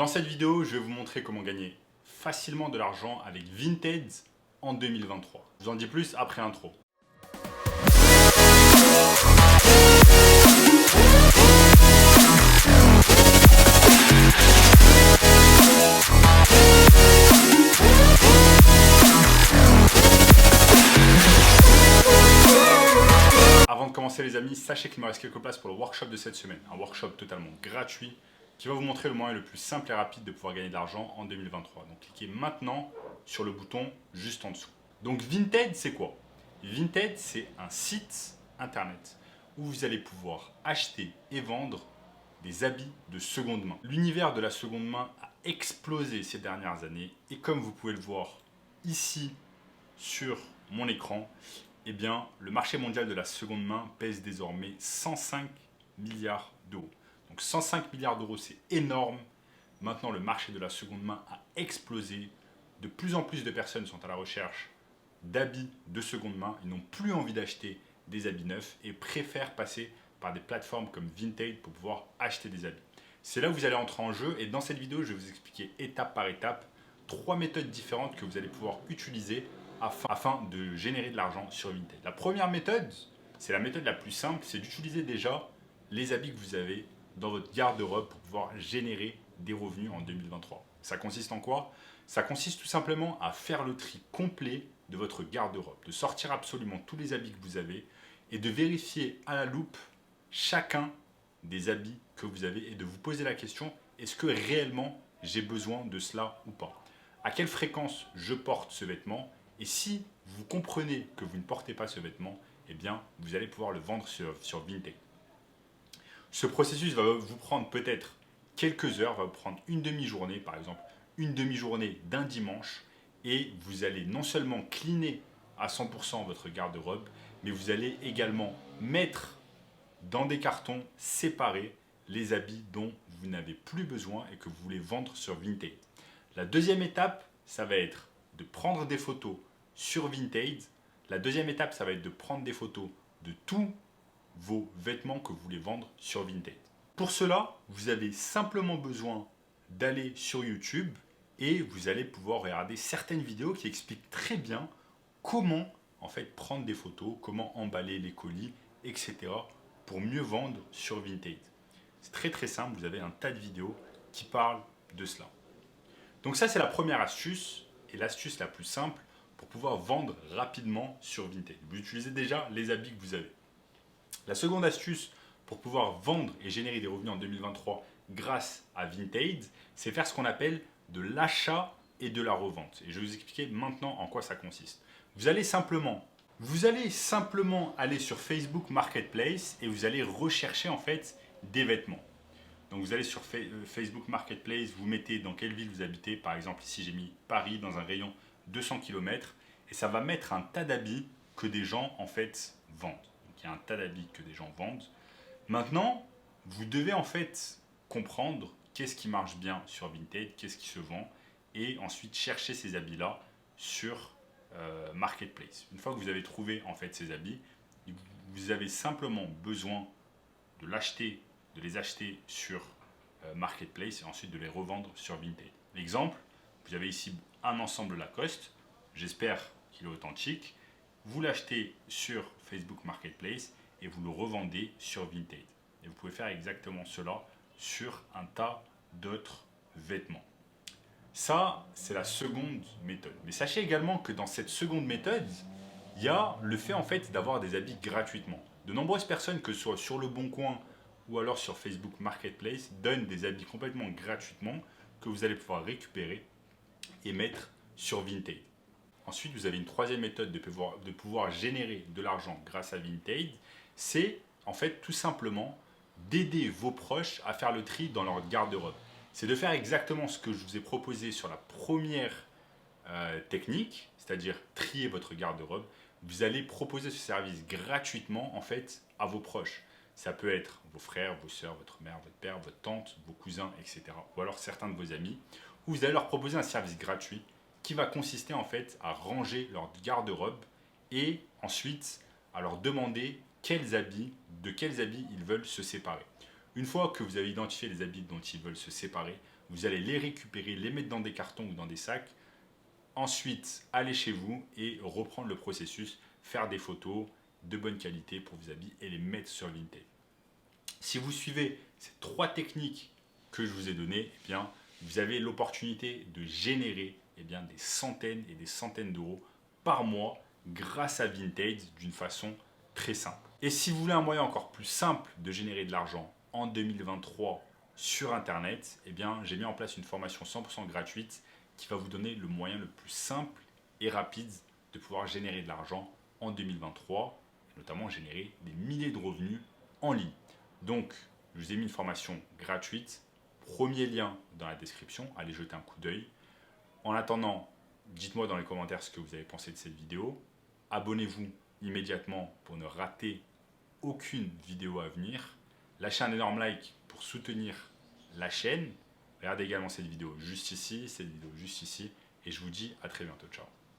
Dans cette vidéo, je vais vous montrer comment gagner facilement de l'argent avec Vinted en 2023. Je vous en dis plus après l'intro. Avant de commencer les amis, sachez qu'il me reste quelques places pour le workshop de cette semaine. Un workshop totalement gratuit qui va vous montrer le moyen le plus simple et rapide de pouvoir gagner de l'argent en 2023. Donc cliquez maintenant sur le bouton juste en dessous. Donc Vinted, c'est quoi? Vinted, c'est un site internet où vous allez pouvoir acheter et vendre des habits de seconde main. L'univers de la seconde main a explosé ces dernières années et comme vous pouvez le voir ici sur mon écran, eh bien, le marché mondial de la seconde main pèse désormais 105 milliards d'euros. Donc 105 milliards d'euros, c'est énorme. Maintenant, le marché de la seconde main a explosé. De plus en plus de personnes sont à la recherche d'habits de seconde main. Ils n'ont plus envie d'acheter des habits neufs et préfèrent passer par des plateformes comme Vinted pour pouvoir acheter des habits. C'est là où vous allez entrer en jeu et dans cette vidéo, je vais vous expliquer étape par étape 3 méthodes différentes que vous allez pouvoir utiliser afin de générer de l'argent sur Vinted. La première méthode, c'est la méthode la plus simple, c'est d'utiliser déjà les habits que vous avez dans votre garde-robe pour pouvoir générer des revenus en 2023. Ça consiste en quoi? Ça consiste tout simplement à faire le tri complet de votre garde-robe, de sortir absolument tous les habits que vous avez et de vérifier à la loupe chacun des habits que vous avez et de vous poser la question, est-ce que réellement j'ai besoin de cela ou pas? À quelle fréquence je porte ce vêtement? Et si vous comprenez que vous ne portez pas ce vêtement, eh bien, vous allez pouvoir le vendre sur Vinted. Ce processus va vous prendre peut-être quelques heures, va vous prendre une demi-journée, par exemple, une demi-journée d'un dimanche, et vous allez non seulement cleaner à 100% votre garde-robe, mais vous allez également mettre dans des cartons séparés les habits dont vous n'avez plus besoin et que vous voulez vendre sur Vinted. La deuxième étape, ça va être de prendre des photos sur Vinted. La deuxième étape, ça va être de prendre des photos de tous vos vêtements que vous voulez vendre sur Vinted. Pour cela, vous avez simplement besoin d'aller sur YouTube et vous allez pouvoir regarder certaines vidéos qui expliquent très bien comment en fait prendre des photos, comment emballer les colis, etc. pour mieux vendre sur Vinted. C'est très très simple, vous avez un tas de vidéos qui parlent de cela. Donc ça c'est la première astuce et l'astuce la plus simple pour pouvoir vendre rapidement sur Vinted. Vous utilisez déjà les habits que vous avez. La seconde astuce pour pouvoir vendre et générer des revenus en 2023 grâce à Vinted, c'est faire ce qu'on appelle de l'achat et de la revente. Et je vais vous expliquer maintenant en quoi ça consiste. Vous allez simplement aller sur Facebook Marketplace et vous allez rechercher en fait des vêtements. Donc vous allez sur Facebook Marketplace, vous mettez dans quelle ville vous habitez. Par exemple, ici j'ai mis Paris dans un rayon 200 km et ça va mettre un tas d'habits que des gens en fait vendent. Donc il y a un tas d'habits que des gens vendent. Maintenant, vous devez en fait comprendre qu'est-ce qui marche bien sur Vinted, qu'est-ce qui se vend et ensuite chercher ces habits-là sur Marketplace. Une fois que vous avez trouvé en fait ces habits, vous avez simplement besoin de les acheter sur Marketplace et ensuite de les revendre sur Vinted. Exemple, vous avez ici un ensemble Lacoste, j'espère qu'il est authentique, vous l'achetez sur Facebook Marketplace et vous le revendez sur Vinted. Et vous pouvez faire exactement cela sur un tas d'autres vêtements. Ça, c'est la seconde méthode. Mais sachez également que dans cette seconde méthode, il y a le fait en fait d'avoir des habits gratuitement. De nombreuses personnes, que ce soit sur Le Bon Coin ou alors sur Facebook Marketplace, donnent des habits complètement gratuitement que vous allez pouvoir récupérer et mettre sur Vinted. Ensuite, vous avez une troisième méthode de pouvoir générer de l'argent grâce à Vinted. C'est en fait tout simplement d'aider vos proches à faire le tri dans leur garde-robe. C'est de faire exactement ce que je vous ai proposé sur la première technique, c'est-à-dire trier votre garde-robe. Vous allez proposer ce service gratuitement en fait à vos proches. Ça peut être vos frères, vos sœurs, votre mère, votre père, votre tante, vos cousins, etc. Ou alors certains de vos amis, où vous allez leur proposer un service gratuit qui va consister en fait à ranger leur garde-robe et ensuite à leur demander de quels habits ils veulent se séparer. Une fois que vous avez identifié les habits dont ils veulent se séparer, Vous allez les récupérer, les mettre dans des cartons ou dans des sacs. Ensuite, aller chez vous et reprendre le processus, faire des photos de bonne qualité pour vos habits et les mettre sur Vinted. Si vous suivez ces 3 techniques que je vous ai données, eh bien, vous avez l'opportunité de générer des centaines et des centaines d'euros par mois grâce à Vinted d'une façon très simple. Et si vous voulez un moyen encore plus simple de générer de l'argent en 2023 sur Internet, eh bien, j'ai mis en place une formation 100% gratuite qui va vous donner le moyen le plus simple et rapide de pouvoir générer de l'argent en 2023, et notamment générer des milliers de revenus en ligne. Donc, je vous ai mis une formation gratuite. Premier lien dans la description, allez jeter un coup d'œil. En attendant, dites-moi dans les commentaires ce que vous avez pensé de cette vidéo. Abonnez-vous immédiatement pour ne rater aucune vidéo à venir. Lâchez un énorme like pour soutenir la chaîne. Regardez également cette vidéo juste ici, cette vidéo juste ici. Et je vous dis à très bientôt. Ciao.